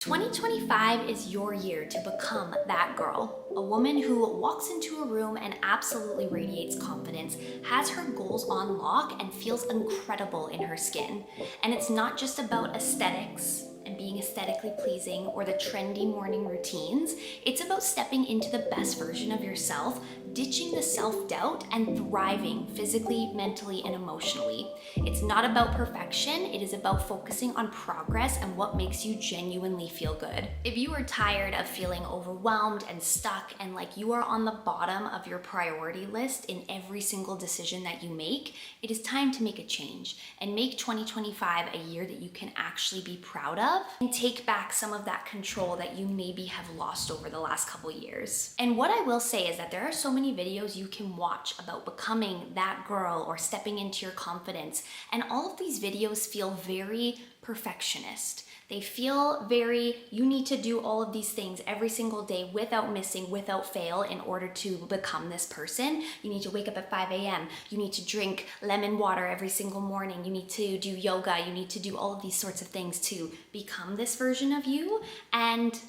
2025 is your year to become that girl, a woman who walks into a room and absolutely radiates confidence, has her goals on lock, and feels incredible in her skin. And it's not just about aesthetics and being aesthetically pleasing or the trendy morning routines. It's about stepping into the best version of yourself, ditching the self-doubt, and thriving physically, mentally, and emotionally. It's not about perfection, it is about focusing on progress and what makes you genuinely feel good. If you are tired of feeling overwhelmed and stuck and like you are on the bottom of your priority list in every single decision that you make, it is time to make a change and make 2025 a year that you can actually be proud of and take back some of that control that you maybe have lost over the last couple years. And what I will say is that there are so many videos you can watch about becoming that girl or stepping into your confidence, and all of these videos feel very perfectionist. They feel very, you need to do all of these things every single day without missing, without fail in order to become this person. You need to wake up at 5 a.m. You need to drink lemon water every single morning. You need to do yoga. You need to do all of these sorts of things to become this version of you. And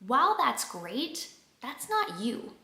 while that's great, that's not you.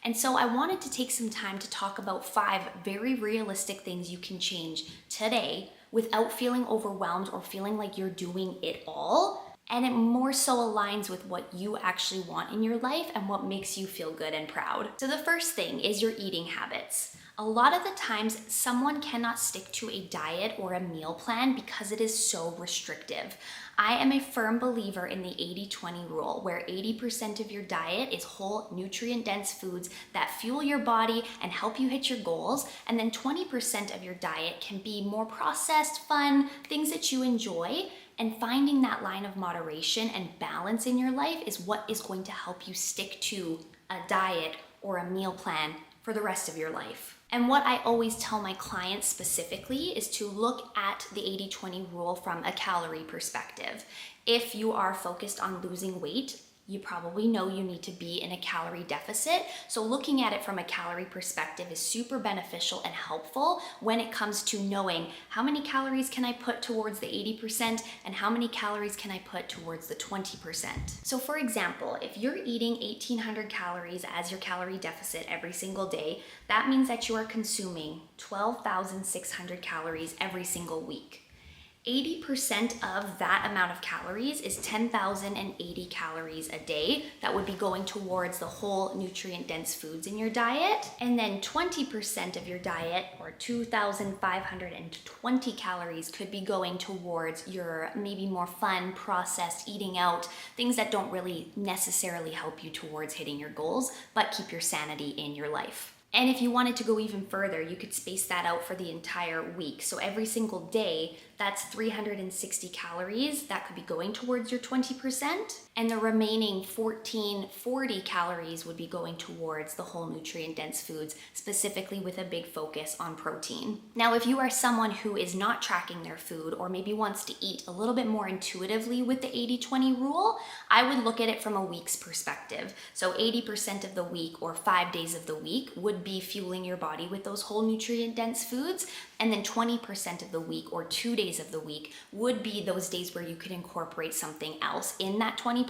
And so I wanted to take some time to talk about 5 very realistic things you can change today without feeling overwhelmed or feeling like you're doing it all. And it more so aligns with what you actually want in your life and what makes you feel good and proud. So the first thing is your eating habits. A lot of the times, someone cannot stick to a diet or a meal plan because it is so restrictive. I am a firm believer in the 80-20 rule, where 80% of your diet is whole, nutrient-dense foods that fuel your body and help you hit your goals, and then 20% of your diet can be more processed, fun, things that you enjoy. And finding that line of moderation and balance in your life is what is going to help you stick to a diet or a meal plan for the rest of your life. And what I always tell my clients specifically is to look at the 80-20 rule from a calorie perspective. If you are focused on losing weight, you probably know you need to be in a calorie deficit. So looking at it from a calorie perspective is super beneficial and helpful when it comes to knowing how many calories can I put towards the 80% and how many calories can I put towards the 20%. So for example, if you're eating 1,800 calories as your calorie deficit every single day, that means that you are consuming 12,600 calories every single week. 80% of that amount of calories is 10,080 calories a day that would be going towards the whole nutrient-dense foods in your diet. And then 20% of your diet, or 2,520 calories, could be going towards your maybe more fun, processed, eating out, things that don't really necessarily help you towards hitting your goals, but keep your sanity in your life. And if you wanted to go even further, you could space that out for the entire week. So every single day, that's 360 calories that could be going towards your 20%. And the remaining 1,440 calories would be going towards the whole nutrient-dense foods, specifically with a big focus on protein. Now, if you are someone who is not tracking their food or maybe wants to eat a little bit more intuitively with the 80-20 rule, I would look at it from a week's perspective. So 80% of the week, or 5 days of the week, would be fueling your body with those whole nutrient-dense foods. And then 20% of the week, or 2 days of the week, would be those days where you could incorporate something else in that 20%.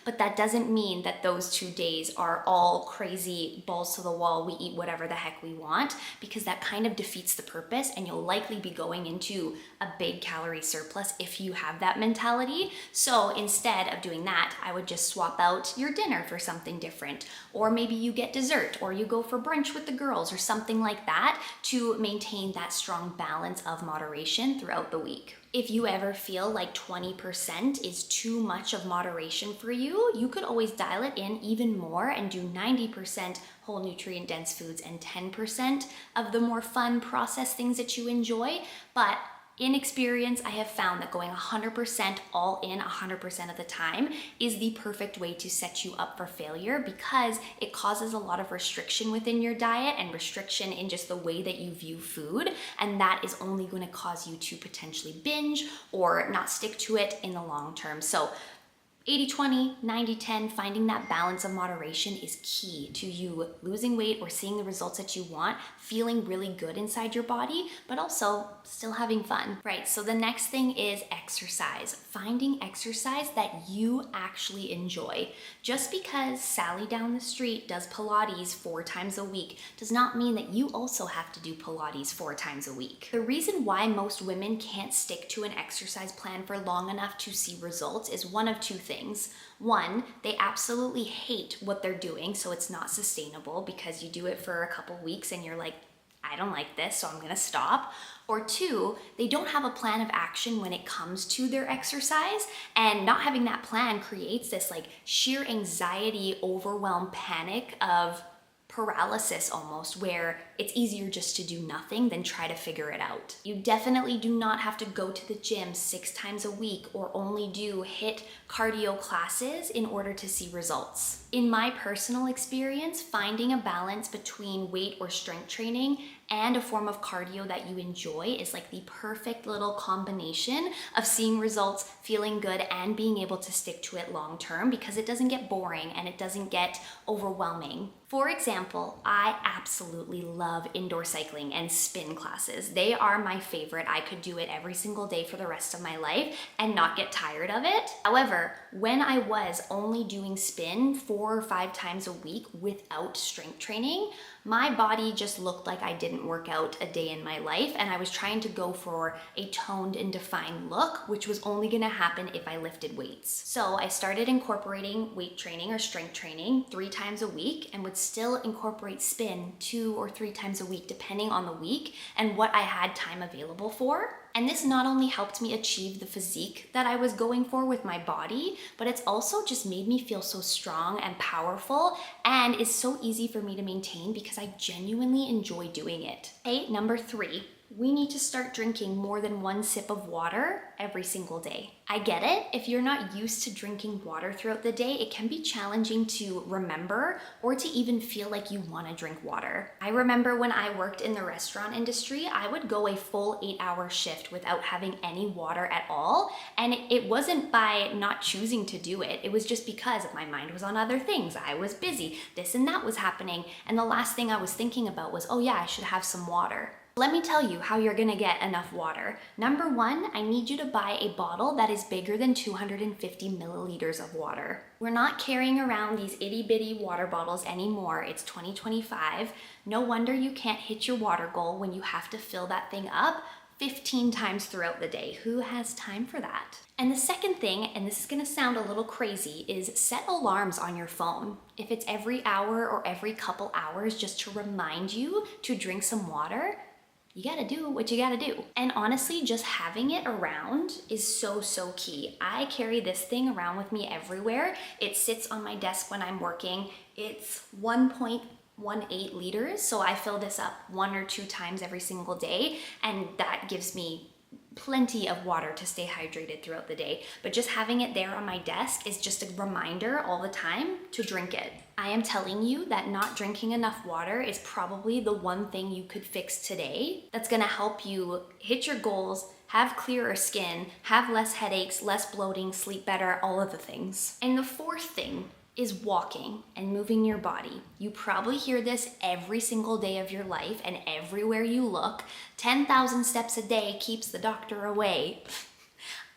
But that doesn't mean that those 2 days are all crazy, balls to the wall, we eat whatever the heck we want, because that kind of defeats the purpose, and you'll likely be going into a big calorie surplus if you have that mentality. So instead of doing that, I would just swap out your dinner for something different, or maybe you get dessert, or you go for brunch with the girls, or something like that, to maintain that strong balance of moderation throughout the week. If you ever feel like 20% is too much of moderation for you, you could always dial it in even more and do 90% whole nutrient dense foods and 10% of the more fun processed things that you enjoy. But in experience, I have found that going 100% all in 100% of the time is the perfect way to set you up for failure, because it causes a lot of restriction within your diet and restriction in just the way that you view food. And that is only going to cause you to potentially binge or not stick to it in the long term. So 80-20, 90-10, finding that balance of moderation is key to you losing weight or seeing the results that you want, feeling really good inside your body, but also still having fun. Right, so the next thing is exercise. Finding exercise that you actually enjoy. Just because Sally down the street does Pilates 4 times a week does not mean that you also have to do Pilates 4 times a week. The reason why most women can't stick to an exercise plan for long enough to see results is one of two things. One, they absolutely hate what they're doing, so it's not sustainable because you do it for a couple weeks and you're like, I don't like this, so I'm gonna stop. Or two, they don't have a plan of action when it comes to their exercise, and not having that plan creates this like sheer anxiety, overwhelm, panic of paralysis almost, where it's easier just to do nothing than try to figure it out. You definitely do not have to go to the gym 6 times a week or only do HIIT cardio classes in order to see results. In my personal experience, finding a balance between weight or strength training and a form of cardio that you enjoy is like the perfect little combination of seeing results, feeling good, and being able to stick to it long term, because it doesn't get boring and it doesn't get overwhelming. For example, I absolutely love indoor cycling and spin classes. They are my favorite. I could do it every single day for the rest of my life and not get tired of it. However, when I was only doing spin 4 or 5 times a week without strength training, my body just looked like I didn't work out a day in my life, and I was trying to go for a toned and defined look, which was only gonna happen if I lifted weights. So I started incorporating weight training or strength training 3 times a week, and would still incorporate spin 2 or 3 times a week, depending on the week and what I had time available for. And this not only helped me achieve the physique that I was going for with my body, but it's also just made me feel so strong and powerful, and is so easy for me to maintain because I genuinely enjoy doing it. Okay, number 3. We need to start drinking more than 1 sip of water every single day. I get it. If you're not used to drinking water throughout the day, it can be challenging to remember or to even feel like you want to drink water. I remember when I worked in the restaurant industry, I would go a full 8-hour shift without having any water at all. And it wasn't by not choosing to do it. It was just because my mind was on other things. I was busy. This and that was happening. And the last thing I was thinking about was, oh yeah, I should have some water. Let me tell you how you're gonna get enough water. Number 1, I need you to buy a bottle that is bigger than 250 milliliters of water. We're not carrying around these itty bitty water bottles anymore. It's 2025. No wonder you can't hit your water goal when you have to fill that thing up 15 times throughout the day. Who has time for that? And the second thing, and this is gonna sound a little crazy, is set alarms on your phone. If it's every hour or every couple hours just to remind you to drink some water, you gotta do what you gotta do. And honestly, just having it around is so key. I carry this thing around with me everywhere. It sits on my desk when I'm working. It's 1.18 liters, so I fill this up 1 or 2 times every single day, and that gives me plenty of water to stay hydrated throughout the day. But just having it there on my desk is just a reminder all the time to drink it. I am telling you that not drinking enough water is probably the one thing you could fix today that's gonna help you hit your goals, have clearer skin, have less headaches, less bloating, sleep better, all of the things. And the fourth thing is walking and moving your body. You probably hear this every single day of your life, and everywhere you look. 10,000 steps a day keeps the doctor away.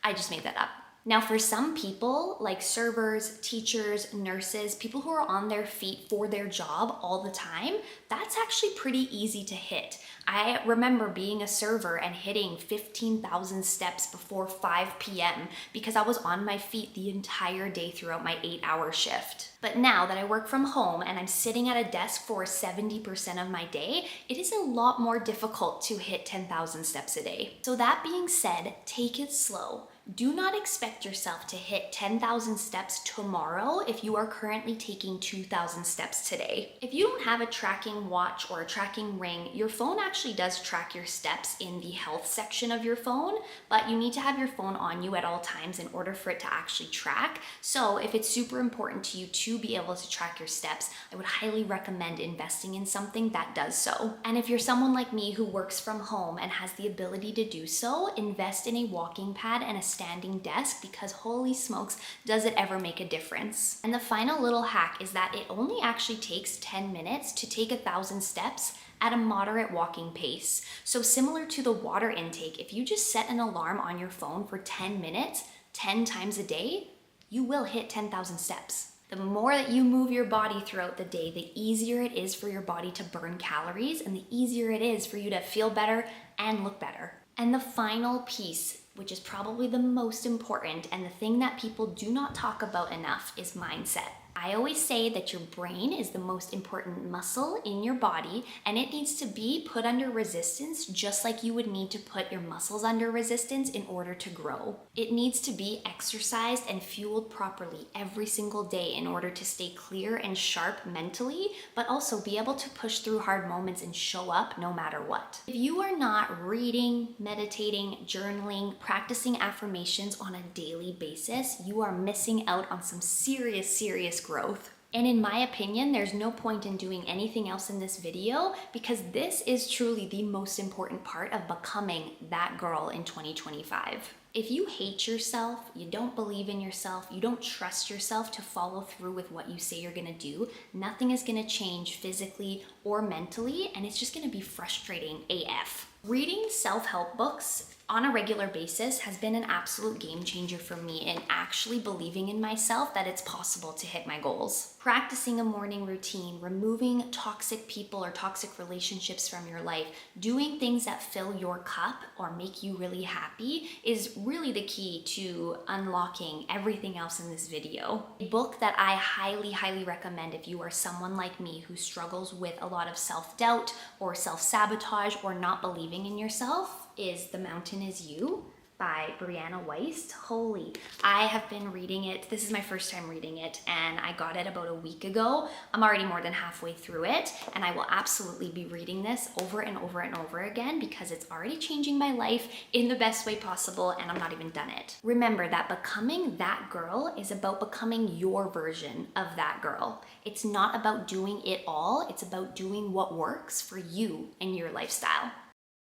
I just made that up. Now, for some people, like servers, teachers, nurses, people who are on their feet for their job all the time, that's actually pretty easy to hit. I remember being a server and hitting 15,000 steps before 5 p.m. because I was on my feet the entire day throughout my 8-hour shift. But now that I work from home and I'm sitting at a desk for 70% of my day, it is a lot more difficult to hit 10,000 steps a day. So that being said, take it slow. Do not expect yourself to hit 10,000 steps tomorrow if you are currently taking 2,000 steps today. If you don't have a tracking watch or a tracking ring, your phone actually does track your steps in the health section of your phone, but you need to have your phone on you at all times in order for it to actually track. So if it's super important to you to be able to track your steps, I would highly recommend investing in something that does so. And if you're someone like me who works from home and has the ability to do so, invest in a walking pad and a standing desk because holy smokes, does it ever make a difference. And the final little hack is that it only actually takes 10 minutes to take 1,000 steps at a moderate walking pace. So similar to the water intake, if you just set an alarm on your phone for 10 minutes, 10 times a day, you will hit 10,000 steps. The more that you move your body throughout the day, the easier it is for your body to burn calories and the easier it is for you to feel better and look better. And the final piece, which is probably the most important and the thing that people do not talk about enough, is mindset. I always say that your brain is the most important muscle in your body and it needs to be put under resistance just like you would need to put your muscles under resistance in order to grow. It needs to be exercised and fueled properly every single day in order to stay clear and sharp mentally, but also be able to push through hard moments and show up no matter what. If you are not reading, meditating, journaling, practicing affirmations on a daily basis, you are missing out on some serious growth. And in my opinion, there's no point in doing anything else in this video because this is truly the most important part of becoming that girl in 2025. If you hate yourself, you don't believe in yourself, you don't trust yourself to follow through with what you say you're gonna do, nothing is gonna change physically or mentally, and it's just gonna be frustrating AF. Reading self-help books on a regular basis has been an absolute game changer for me in actually believing in myself that it's possible to hit my goals. Practicing a morning routine, removing toxic people or toxic relationships from your life, doing things that fill your cup or make you really happy is really the key to unlocking everything else in this video. A book that I highly recommend if you are someone like me who struggles with a lot of self-doubt or self-sabotage or not believing in yourself is The Mountain Is You by Brianna Wiest. Holy, I have been reading it. This is my first time reading it and I got it about a week ago. I'm already more than halfway through it and I will absolutely be reading this over and over again because it's already changing my life in the best way possible and I'm not even done it. Remember that becoming that girl is about becoming your version of that girl. It's not about doing it all. It's about doing what works for you and your lifestyle.